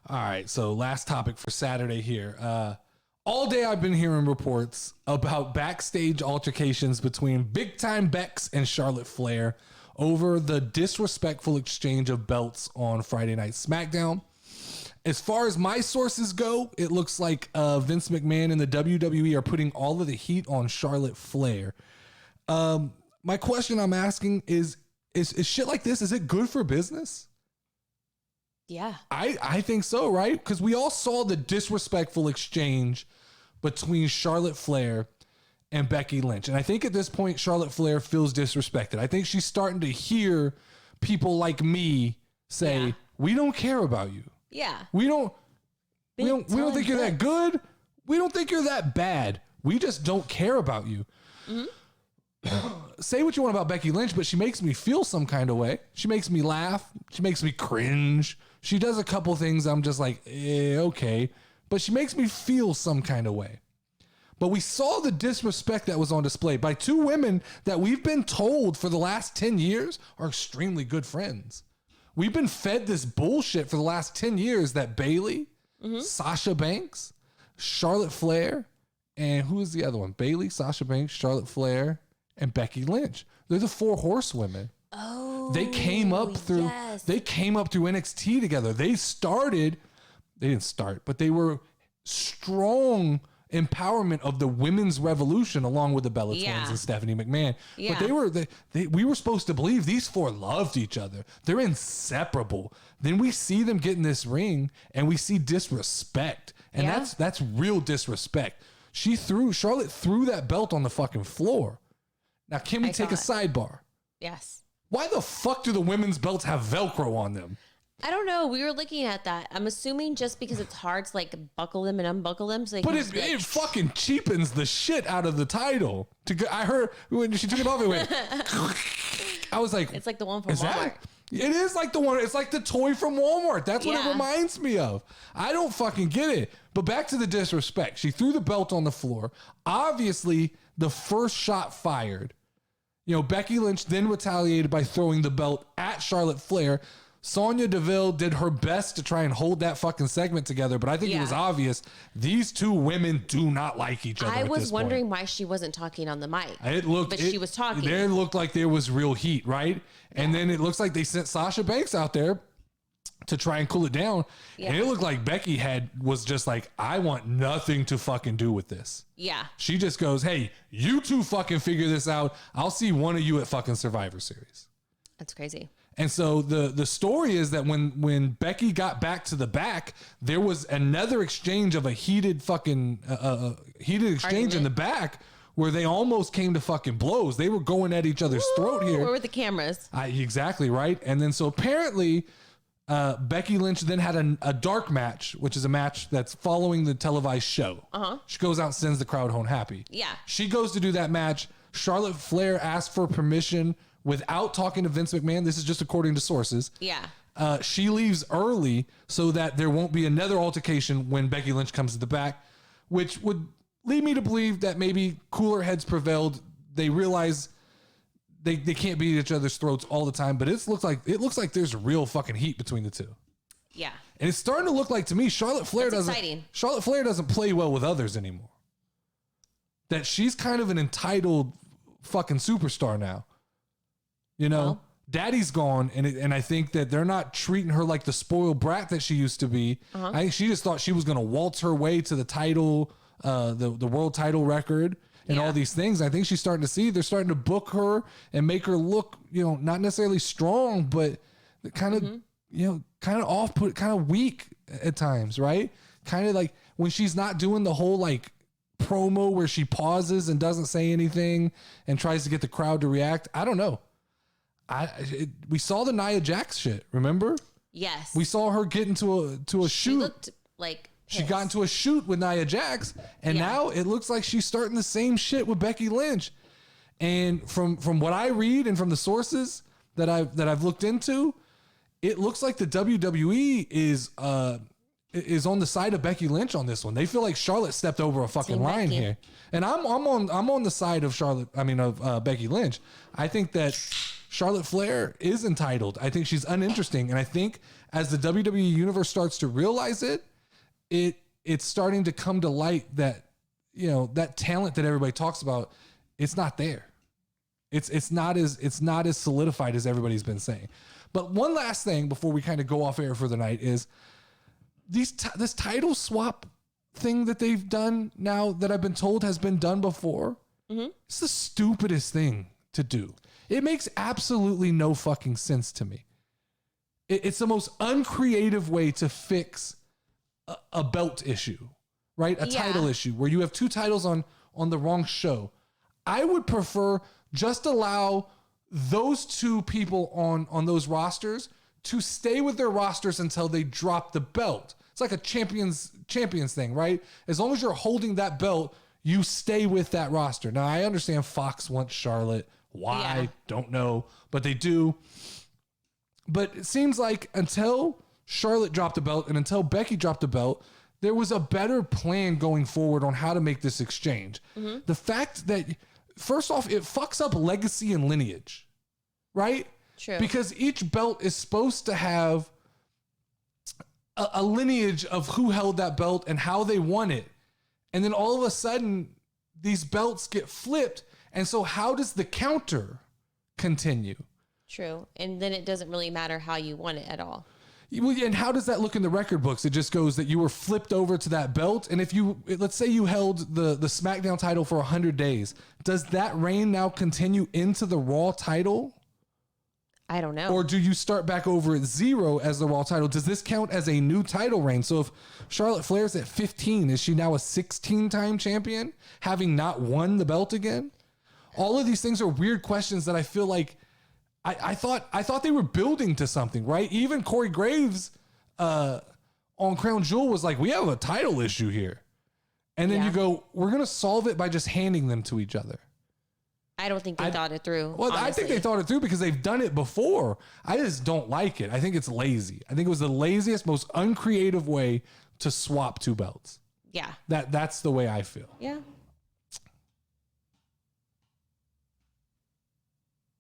All right, so last topic for Saturday here. All day I've been hearing reports about backstage altercations between Big Time Bex and Charlotte Flair over the disrespectful exchange of belts on Friday Night SmackDown. As far as my sources go, it looks like Vince McMahon and the WWE are putting all of the heat on Charlotte Flair. My question I'm asking is shit like this, is it good for business? Yeah. I think so, right? Because we all saw the disrespectful exchange between Charlotte Flair and Becky Lynch. And I think at this point, Charlotte Flair feels disrespected. I think she's starting to hear people like me say, we don't care about you. Yeah. We don't think you're that good. We don't think you're that bad. We just don't care about you. Mm-hmm. Say what you want about Becky Lynch, but she makes me feel some kind of way. She makes me laugh. She makes me cringe. She does a couple things I'm just like, okay. But she makes me feel some kind of way. But we saw the disrespect that was on display by two women that we've been told for the last 10 years are extremely good friends. We've been fed this bullshit for the last 10 years that Bayley, Sasha Banks, Charlotte Flair, and who is the other one? Bayley, Sasha Banks, Charlotte Flair, and Becky Lynch. They're the four horsewomen. Oh, they came up through NXT together. They didn't start, but they were strong empowerment of the women's revolution along with the Bella Twins and Stephanie McMahon. Yeah. But we were supposed to believe these four loved each other. They're inseparable. Then we see them get in this ring and we see disrespect. And that's real disrespect. Charlotte threw that belt on the fucking floor. Now, can we take a sidebar? Yes. Why the fuck do the women's belts have Velcro on them? I don't know. We were looking at that. I'm assuming just because it's hard to like buckle them and unbuckle them. So but it fucking cheapens the shit out of the title. I heard when she took it off, it went. I was like, it's like the one from Walmart. It is like the one. It's like the toy from Walmart. That's what it reminds me of. I don't fucking get it. But back to the disrespect. She threw the belt on the floor. Obviously, the first shot fired. Becky Lynch then retaliated by throwing the belt at Charlotte Flair. Sonya Deville did her best to try and hold that fucking segment together, but I think it was obvious these two women do not like each other. I was wondering why she wasn't talking on the mic. She was talking. There looked like there was real heat, right? And then it looks like they sent Sasha Banks out there to try and cool it down. Yeah. And it looked like Becky was just like, I want nothing to fucking do with this. Yeah. She just goes, hey, you two fucking figure this out. I'll see one of you at fucking Survivor Series. That's crazy. And so the story is that when Becky got back to the back, there was another exchange of a heated fucking exchange argument in the back where they almost came to fucking blows. They were going at each other's throat here. Where were the cameras? Exactly, right? And then so apparently Becky Lynch then had a dark match, which is a match that's following the televised show. Uh-huh. She goes out and sends the crowd home happy. Yeah. She goes to do that match. Charlotte Flair asked for permission without talking to Vince McMahon. This is just according to sources. Yeah. She leaves early so that there won't be another altercation when Becky Lynch comes to the back, which would lead me to believe that maybe cooler heads prevailed. They realize they can't be at each other's throats all the time, but it looks like there's real fucking heat between the two. Yeah. And it's starting to look like to me Charlotte Flair doesn't play well with others anymore. That she's kind of an entitled fucking superstar now. Daddy's gone, and I think that they're not treating her like the spoiled brat that she used to be. Uh-huh. I think she just thought she was going to waltz her way to the title, the world title record, and all these things. I think she's starting to see they're starting to book her and make her look, not necessarily strong, but kind of, kind of off-put, kind of weak at times, right? Kind of like when she's not doing the whole like promo where she pauses and doesn't say anything and tries to get the crowd to react. I don't know. We saw the Nia Jax shit, remember? Yes. We saw her get into a shoot. She looked like pissed. She got into a shoot with Nia Jax, and now it looks like she's starting the same shit with Becky Lynch. And from what I read and from the sources that I've looked into, it looks like the WWE is on the side of Becky Lynch on this one. They feel like Charlotte stepped over a fucking line here. And I'm on the side of Becky Lynch. I think that Charlotte Flair is entitled. I think she's uninteresting. And I think as the WWE universe starts to realize it's starting to come to light that, you know, that talent that everybody talks about, it's not there. It's not as solidified as everybody's been saying. But one last thing before we kind of go off air for the night is this title swap thing that they've done now that I've been told has been done before. Mm-hmm. It's the stupidest thing to do. It makes absolutely no fucking sense to me. It's the most uncreative way to fix a belt issue, right? A title issue where you have two titles on the wrong show. I would prefer just allow those two people on those rosters to stay with their rosters until they drop the belt. It's like a champions thing, right? As long as you're holding that belt, you stay with that roster. Now, I understand Fox wants Charlotte. Why? Yeah. Don't know, but they do. But it seems like until Charlotte dropped the belt and until Becky dropped the belt, there was a better plan going forward on how to make this exchange. Mm-hmm. The fact that, first off, it fucks up legacy and lineage, right? True. Because each belt is supposed to have a lineage of who held that belt and how they won it. And then all of a sudden, these belts get flipped. And so how does the counter continue? True. And then it doesn't really matter how you won it at all. And how does that look in the record books? It just goes that you were flipped over to that belt. And if let's say you held the SmackDown title for 100 days, does that reign now continue into the Raw title? I don't know. Or do you start back over at 0 as the Raw title? Does this count as a new title reign? So if Charlotte Flair's at 15, is she now a 16-time champion, having not won the belt again? All of these things are weird questions that I feel like I thought they were building to something, right? Even Corey Graves on Crown Jewel was like, we have a title issue here. And then you go, we're going to solve it by just handing them to each other. I don't think they thought it through. Well, honestly. I think they thought it through because they've done it before. I just don't like it. I think it's lazy. I think it was the laziest, most uncreative way to swap two belts. Yeah. That's the way I feel. Yeah.